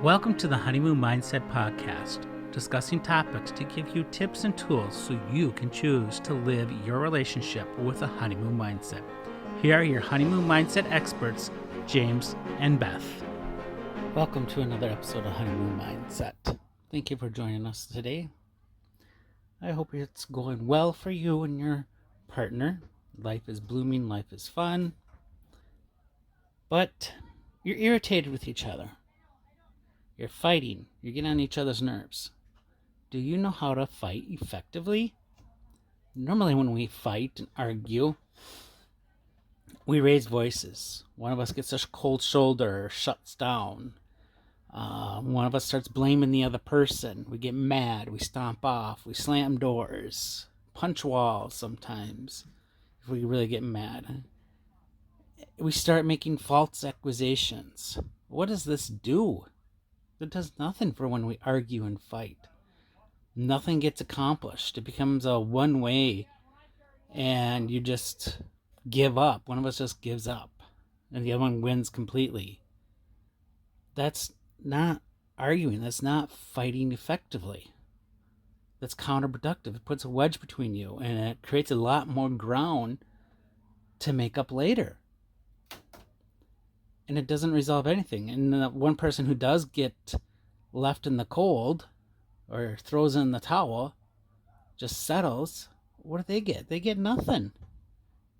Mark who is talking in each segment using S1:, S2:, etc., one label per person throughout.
S1: Welcome to the Honeymoon Mindset podcast, discussing topics to give you tips and tools so you can choose to live your relationship with a honeymoon mindset. Here are your honeymoon mindset experts, James and Beth. Welcome to another episode of Honeymoon Mindset. Thank you for joining us today. I hope it's going well for you and your partner. Life is blooming, life is fun, but you're irritated with each other. You're fighting. You're getting on each other's nerves. Do you know how to fight effectively? Normally when we fight and argue, we raise voices. One of us gets a cold shoulder or shuts down. One of us starts blaming the other person. We get mad. We stomp off. We slam doors. Punch walls sometimes if we really get mad. We start making false accusations. What does this do? It does nothing for when we argue and fight. Nothing gets accomplished. It becomes a one-way, and you just give up. One of us just gives up, and the other one wins completely. That's not arguing. That's not fighting effectively. That's counterproductive. It puts a wedge between you, and it creates a lot more ground to make up later. And it doesn't resolve anything. And the one person who does get left in the cold or throws in the towel, just settles, what do they get? They get nothing.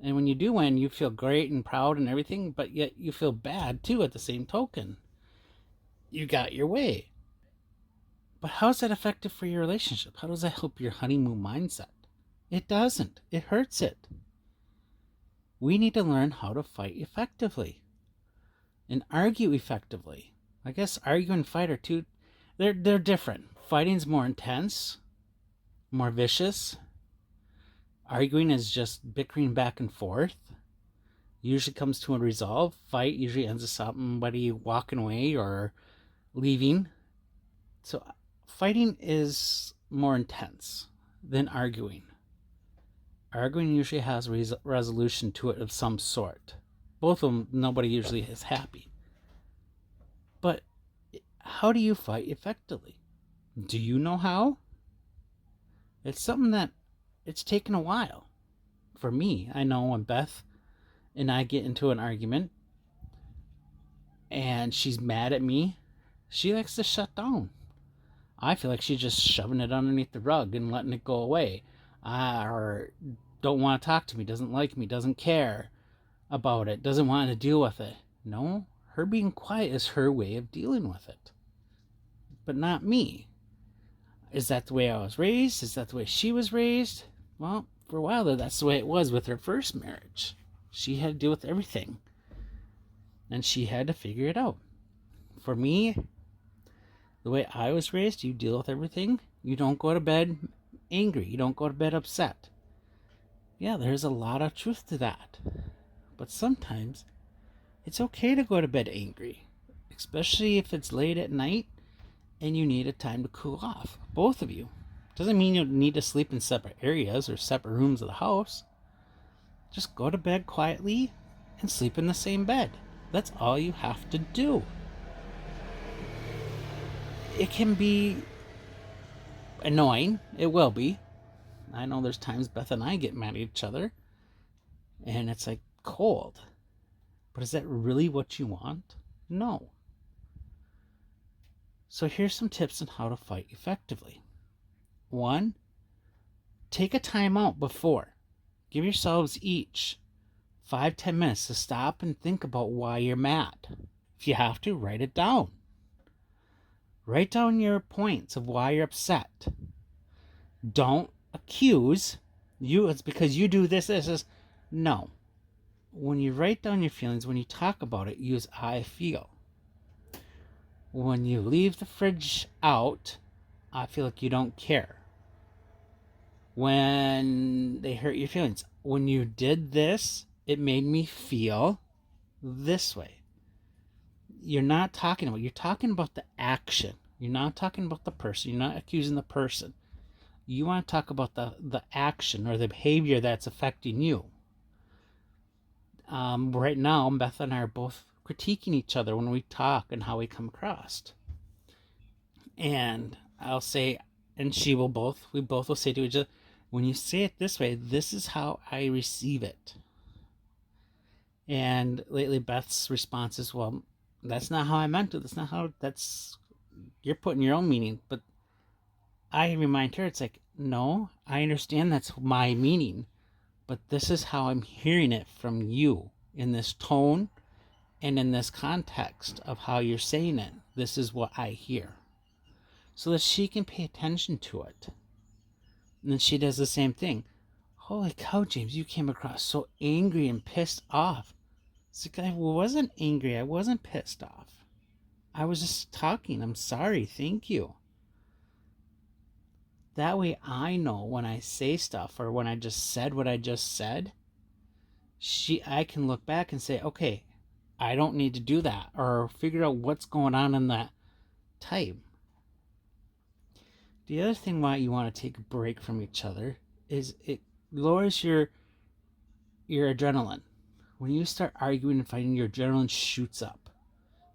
S1: And when you do win, you feel great and proud and everything, but yet you feel bad too at the same token. You got your way. But how is that effective for your relationship? How does that help your honeymoon mindset? It doesn't. It hurts it. We need to learn how to fight effectively and argue effectively. I guess argue and fight are they're different. Fighting's more intense, more vicious. Arguing is just bickering back and forth. Usually comes to a resolve. Fight usually ends with somebody walking away or leaving. So fighting is more intense than arguing. Arguing usually has resolution to it of some sort. Both of them, nobody usually is happy. But how do you fight effectively? Do you know how? It's something that it's taken a while. For me, I know when Beth and I get into an argument and she's mad at me, she likes to shut down. I feel like she's just shoving it underneath the rug and letting it go away. Or don't want to talk to me, doesn't like me, doesn't care about it, doesn't want to deal with it. No, her being quiet is her way of dealing with it, but not me. Is that the way I was raised? Is that the way she was raised? Well, for a while there, that's the way it was with her first marriage. She had to deal with everything, and she had to figure it out. For me, the way I was raised, you deal with everything. You don't go to bed angry. You don't go to bed upset. Yeah, there's a lot of truth to that. But sometimes it's okay to go to bed angry, especially if it's late at night and you need a time to cool off. Both of you. Doesn't mean you need to sleep in separate areas or separate rooms of the house. Just go to bed quietly and sleep in the same bed. That's all you have to do. It can be annoying. It will be. I know there's times Beth and I get mad at each other and it's like cold. But is that really what you want? No. So here's some tips on how to fight effectively. 1, take a time out before. Give yourselves each 5-10 minutes to stop and think about why you're mad. If you have to, write it down. Write down your points of why you're upset. Don't accuse you. It's because you do this. No. When you write down your feelings, when you talk about it, use I feel. When you leave the fridge out, I feel like you don't care. When they hurt your feelings, when you did this, it made me feel this way. You're talking about the action. You're not talking about the person. You're not accusing the person. You want to talk about the action or the behavior that's affecting you. Right now, Beth and I are both critiquing each other when we talk and how we come across. And I'll say, and we both will say to each other, when you say it this way, this is how I receive it. And lately Beth's response is, well, that's not how I meant it. You're putting your own meaning. But I remind her, it's like, no, I understand that's my meaning, but this is how I'm hearing it from you in this tone and in this context of how you're saying it. This is what I hear. So that she can pay attention to it. And then she does the same thing. Holy cow, James, you came across so angry and pissed off. It's like, I wasn't angry. I wasn't pissed off. I was just talking. I'm sorry. Thank you. That way I know when I say stuff or when I just said what I just said, I can look back and say, okay, I don't need to do that, or figure out what's going on in that time. The other thing why you want to take a break from each other is it lowers your adrenaline. When you start arguing and fighting, your adrenaline shoots up.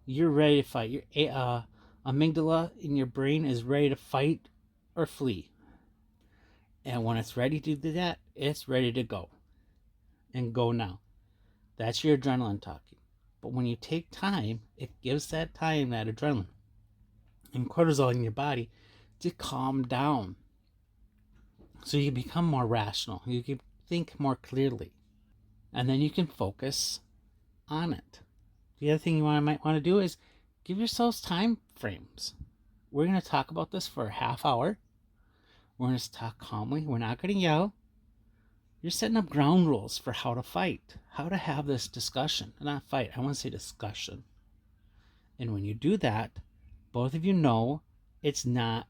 S1: You're ready to fight. Your amygdala in your brain is ready to fight or flee. And when it's ready to do that, it's ready to go. And go now. That's your adrenaline talking. But when you take time, it gives that time, that adrenaline and cortisol in your body to calm down. So you become more rational. You can think more clearly. And then you can focus on it. The other thing you might want to do is give yourselves time frames. We're going to talk about this for a half hour. We're going to talk calmly. We're not going to yell. You're setting up ground rules for how to fight, how to have this discussion. Not fight, I want to say discussion. And when you do that, both of you know it's not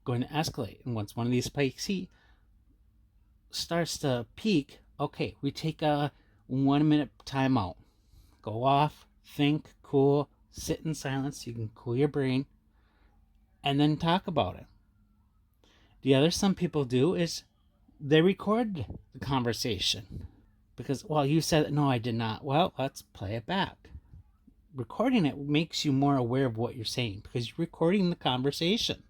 S1: going to escalate. And once one of these spikes starts to peak, okay, we take a 1 minute timeout. Go off, think, cool, sit in silence. You can cool your brain and then talk about it. The other some people do is they record the conversation because, well, you said, no, I did not. Well, let's play it back. Recording it makes you more aware of what you're saying because you're recording the conversation.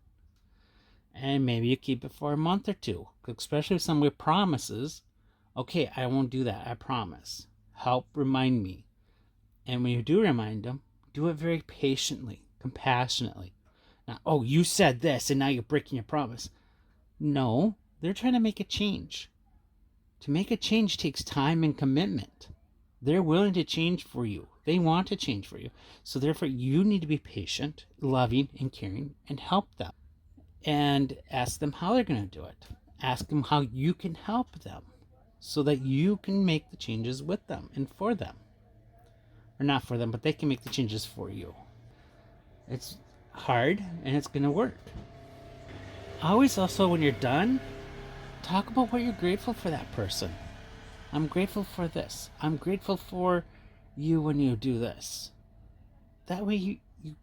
S1: And maybe you keep it for a month or two, especially if somebody promises, okay, I won't do that, I promise. Help remind me. And when you do remind them, do it very patiently, compassionately. Now, oh, you said this and now you're breaking your promise. No, they're trying to make a change. To make a change takes time and commitment. They're willing to change for you. They want to change for you. So therefore, you need to be patient, loving, and caring, and help them. And ask them how they're going to do it. Ask them how you can help them so that you can make the changes with them and for them. Or not for them, but they can make the changes for you. It's hard and it's going to work. Always also, when you're done, talk about what you're grateful for that person. I'm grateful for this. I'm grateful for you when you do this. That way you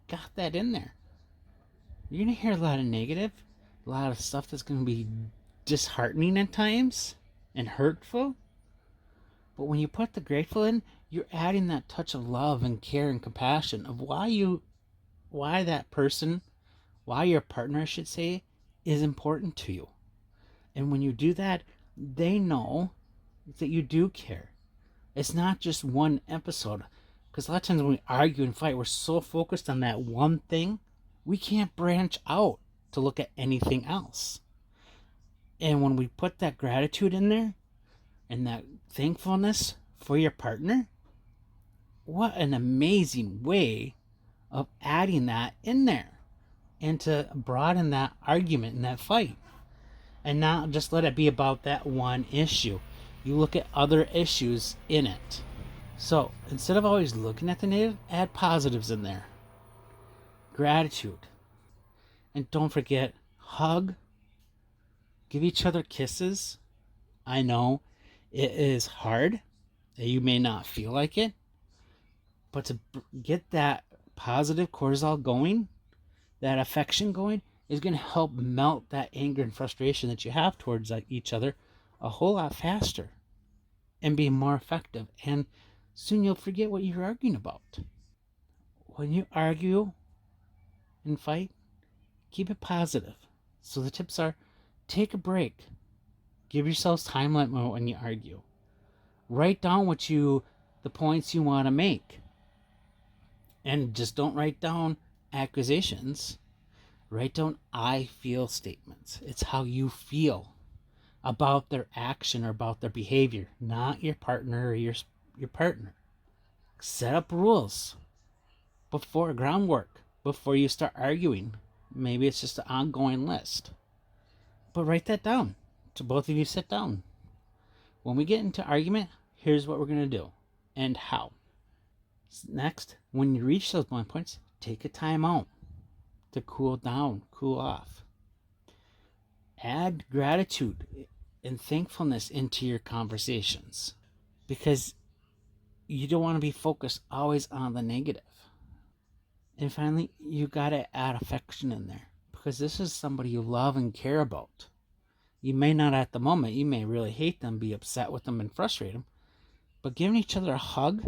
S1: got that in there. You're going to hear a lot of negative, a lot of stuff that's going to be disheartening at times and hurtful. But when you put the grateful in, you're adding that touch of love and care and compassion of why that person, why your partner, I should say, is important to you. And when you do that, they know that you do care. It's not just one episode. Because a lot of times when we argue and fight, we're so focused on that one thing, we can't branch out to look at anything else. And when we put that gratitude in there and that thankfulness for your partner, what an amazing way of adding that in there and to broaden that argument and that fight. And not just let it be about that one issue. You look at other issues in it. So instead of always looking at the negative, add positives in there. Gratitude. And don't forget, hug. Give each other kisses. I know it is hard. You may not feel like it. But to get that positive cortisol going, that affection going, is going to help melt that anger and frustration that you have towards each other a whole lot faster and be more effective. And soon you'll forget what you're arguing about. When you argue and fight, Keep it positive. So the tips are: take a break. Give yourselves time limit when you argue. Write down the points you want to make. And just don't write down accusations. Write down I feel statements. It's how you feel about their action or about their behavior, not your partner or your partner. Set up rules before groundwork, before you start arguing. Maybe it's just an ongoing list. But write that down. So both of you sit down. When we get into argument, here's what we're going to do and how. Next, when you reach those blind points, take a time out to cool down, cool off. Add gratitude and thankfulness into your conversations, because you don't want to be focused always on the negative. And finally, you got to add affection in there, because this is somebody you love and care about. You may not at the moment, you may really hate them, be upset with them, and frustrate them, but giving each other a hug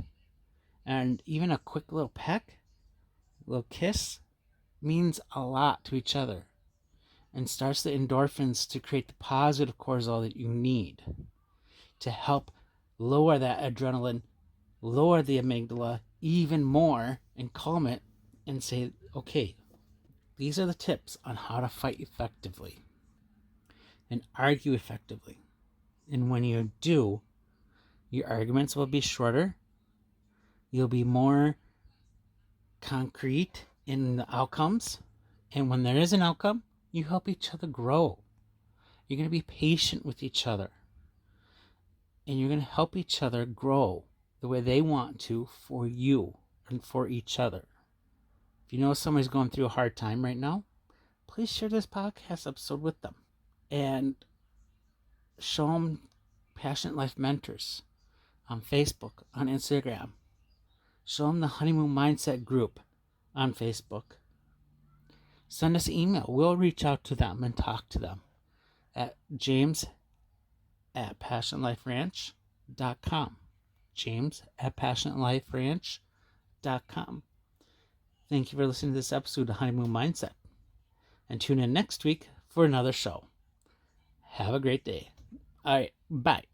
S1: and even a quick little peck, a little kiss, means a lot to each other and starts the endorphins to create the positive cortisol that you need to help lower that adrenaline, lower the amygdala even more, and calm it and say, okay, these are the tips on how to fight effectively and argue effectively. And when you do, your arguments will be shorter. You'll be more concrete in the outcomes. And when there is an outcome, you help each other grow. You're going to be patient with each other. And you're going to help each other grow the way they want to for you and for each other. If you know somebody's going through a hard time right now, please share this podcast episode with them. And show them Passionate Life Mentors on Facebook, on Instagram. Show them the Honeymoon Mindset group on Facebook. Send us an email. We'll reach out to them and talk to them at james@passionateliferanch.com. james@passionateliferanch.com. Thank you for listening to this episode of Honeymoon Mindset. And tune in next week for another show. Have a great day. All right, bye.